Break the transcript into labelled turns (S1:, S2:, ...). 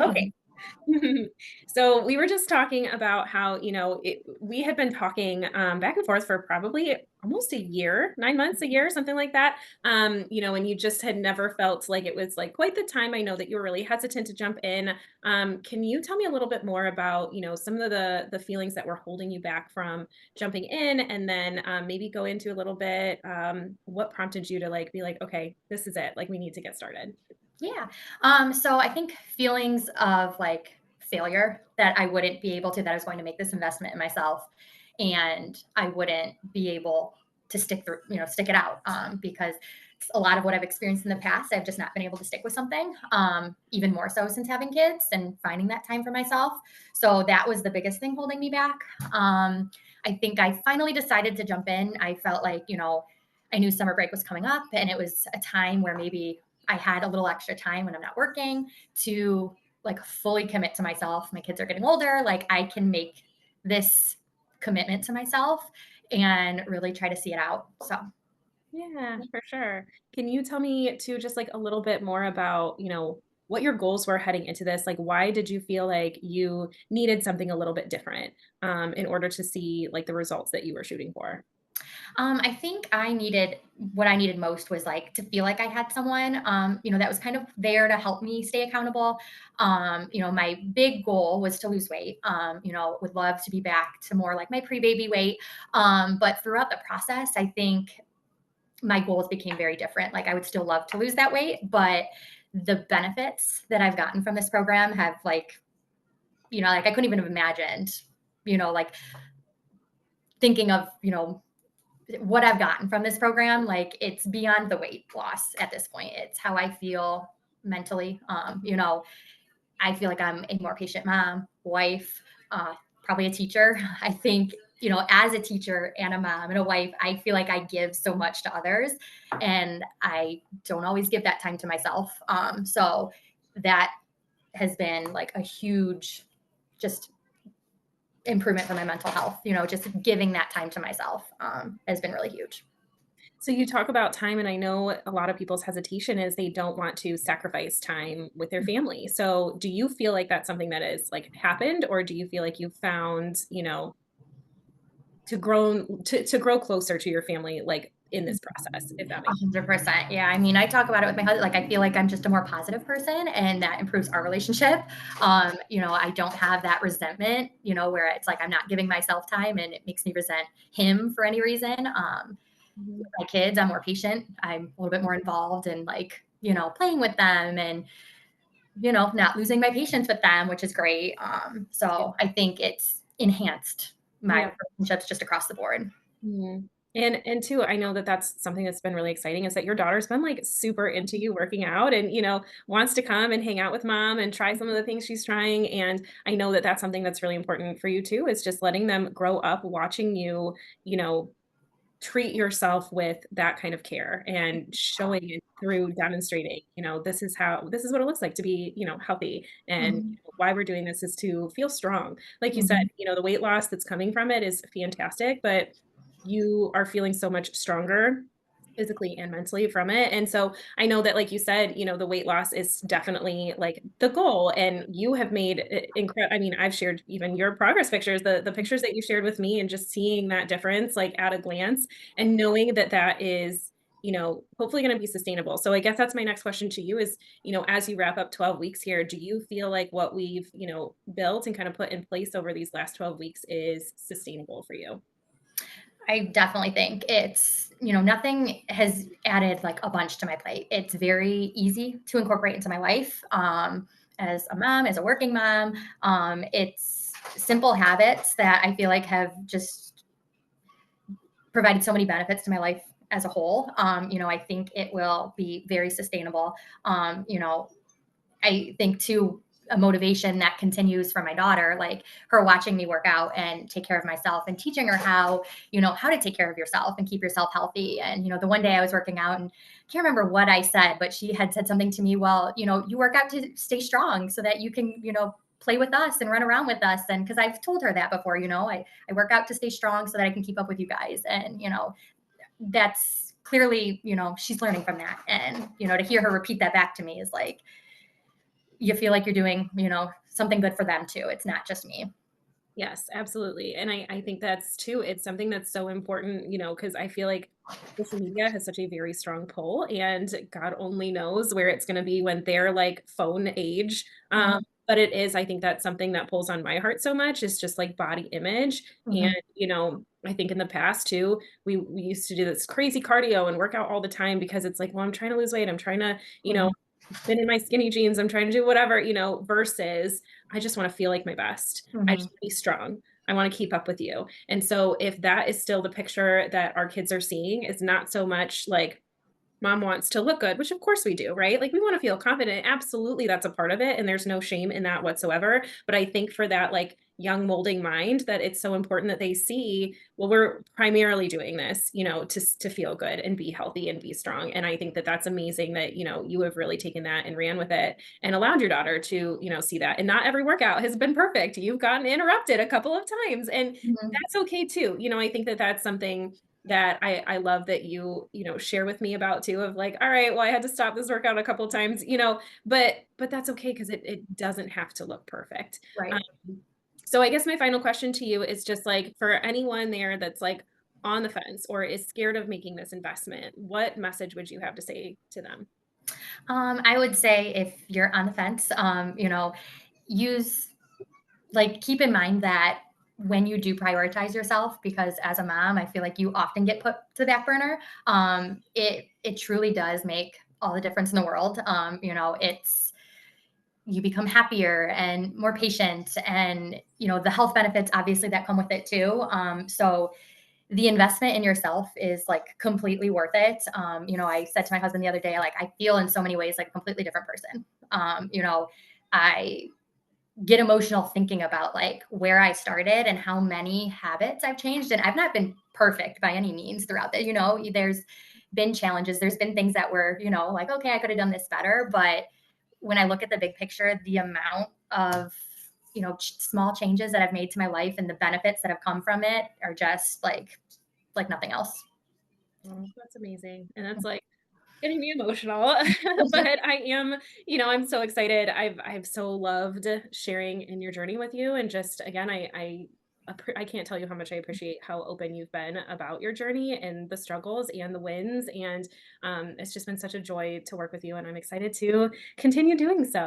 S1: Okay. So we were just talking about how, we had been talking back and forth for probably almost a year, 9 months, a year, something like that. And you just had never felt like it was like quite the time. I know that you were really hesitant to jump in. Can you tell me a little bit more about, some of the feelings that were holding you back from jumping in, and then maybe go into a little bit what prompted you to like be like, okay, this is it. Like we need to get started.
S2: Yeah. So I think feelings of like failure that I wouldn't be able to, that I was going to make this investment in myself and I wouldn't be able to stick it out. Because a lot of what I've experienced in the past, I've just not been able to stick with something, even more so since having kids and finding that time for myself. So that was the biggest thing holding me back. I think I finally decided to jump in. I felt like, I knew summer break was coming up and it was a time where maybe I had a little extra time when I'm not working to like fully commit to myself. My kids are getting older. Like I can make this commitment to myself and really try to see it out. So,
S1: Yeah, for sure. Can you tell me too, just like a little bit more about, what your goals were heading into this? Like, why did you feel like you needed something a little bit different in order to see like the results that you were shooting for?
S2: I think what I needed most was like to feel like I had someone, that was kind of there to help me stay accountable. My big goal was to lose weight. Would love to be back to more like my pre-baby weight. But throughout the process, I think my goals became very different. Like I would still love to lose that weight, but the benefits that I've gotten from this program have like I couldn't even have imagined, like thinking of, what I've gotten from this program. Like it's beyond the weight loss at this point. It's how I feel mentally. I feel like I'm a more patient mom, wife, probably a teacher. I think, as a teacher and a mom and a wife, I feel like I give so much to others and I don't always give that time to myself. So that has been like a huge just improvement for my mental health. Just giving that time to myself has been really huge.
S1: So you talk about time, and I know a lot of people's hesitation is they don't want to sacrifice time with their family. So do you feel like that's something that has like happened, or do you feel like you found, to grow closer to your family like in this process, if that makes
S2: 100%. Yeah. I mean, I talk about it with my husband. Like, I feel like I'm just a more positive person and that improves our relationship. I don't have that resentment, where it's like I'm not giving myself time and it makes me resent him for any reason.
S1: sense?
S2: With my kids, I'm more patient. I'm a little bit more involved in like, playing with them and, not losing my patience with them, which is great.
S1: Yeah.
S2: So I think it's enhanced my
S1: Yeah.
S2: relationships just across the board.
S1: Mhm. And too, I know that that's something that's been really exciting is that your daughter's been, like, super into you working out and, wants to come and hang out with mom and try some of the things she's trying, and I know that that's something that's really important for you too, is just letting them grow up watching you, you know, treat yourself with that kind of care and showing it through demonstrating, this is what it looks like to be, healthy, and
S2: Mhm.
S1: why we're doing this is to feel strong. Like you said,
S2: Mhm.
S1: the weight loss that's coming from it is fantastic, but you are feeling so much stronger physically and mentally from it. And so I know that, like you said, the weight loss is definitely like the goal. And you have made incredible. I mean, I've shared even your progress pictures, the pictures that you shared with me, and just seeing that difference like at a glance and knowing that that is, hopefully going to be sustainable. So I guess that's my next question to you is, as you wrap up 12 weeks here, do you feel like what we've, built and kind of put in place over these last 12 weeks is sustainable for you?
S2: I definitely think nothing has added like a bunch to my plate. It's very easy to incorporate into my life. As a mom, as a working mom, it's simple habits that I feel like have just provided so many benefits to my life as a whole. I think it will be very sustainable. I think too, a motivation that continues from my daughter, like her watching me work out and take care of myself and teaching her how to take care of yourself and keep yourself healthy. And, the one day I was working out and I can't remember what I said, but she had said something to me, well, you work out to stay strong so that you can, play with us and run around with us. And cause I've told her that before, I work out to stay strong so that I can keep up with you guys. And, that's clearly, she's learning from that. And, to hear her repeat that back to me is like, you feel like you're doing, something good for them too. It's not just me.
S1: Yes, absolutely. And I think that's too, it's something that's so important, because I feel like social media has such a very strong pull, and God only knows where it's going to be when they're like phone age.
S2: Mhm,
S1: But it is, I think that's something that pulls on my heart so much, is just like body image. And,
S2: mhm,
S1: I think in the past too, we used to do this crazy cardio and work out all the time because it's like, well, I'm trying to lose weight. I'm trying to,
S2: mhm,
S1: fit in my skinny jeans. I'm trying to do whatever, versus I just want to feel like my best. I
S2: mhm.
S1: just wanna be strong. I wanna keep up with you. And so if that is still the picture that our kids are seeing, is not so much like mom wants to look good, which of course we do, right? Like we want to feel confident. Absolutely, that's a part of it. And there's no shame in that whatsoever. But I think for that like young molding mind, that it's so important that they see, well, we're primarily doing this, to feel good and be healthy and be strong. And I think that that's amazing that, you have really taken that and ran with it and allowed your daughter to, see that. And not every workout has been perfect. You've gotten interrupted a couple of times, and
S2: Mhm.
S1: that's okay too. I think that that's something that I love that you share with me about too, of like, all right, well, I had to stop this workout a couple of times, but that's okay because it doesn't have to look perfect.
S2: Right.
S1: So I guess my final question to you is just like, for anyone there that's like on the fence or is scared of making this investment, what message would you have to say to them?
S2: I would say if you're on the fence, use keep in mind that when you do prioritize yourself, because as a mom, I feel like you often get put to the back burner. It truly does make all the difference in the world. It's you become happier and more patient, and the health benefits obviously that come with it too. So the investment in yourself is like completely worth it. I said to my husband the other day, like I feel in so many ways like a completely different person. I get emotional thinking about like where I started and how many habits I've changed. And I've not been perfect by any means throughout that. There's been challenges, there's been things that were, like, okay, I could have done this better. But when I look at the big picture, the amount of, small changes that I've made to my life and the benefits that have come from it are just like nothing else.
S1: Oh, that's amazing. And that's like getting me emotional, but I'm so excited. I've so loved sharing in your journey with you, and just again, I can't tell you how much I appreciate how open you've been about your journey and the struggles and the wins, and it's just been such a joy to work with you, and I'm excited to continue doing so.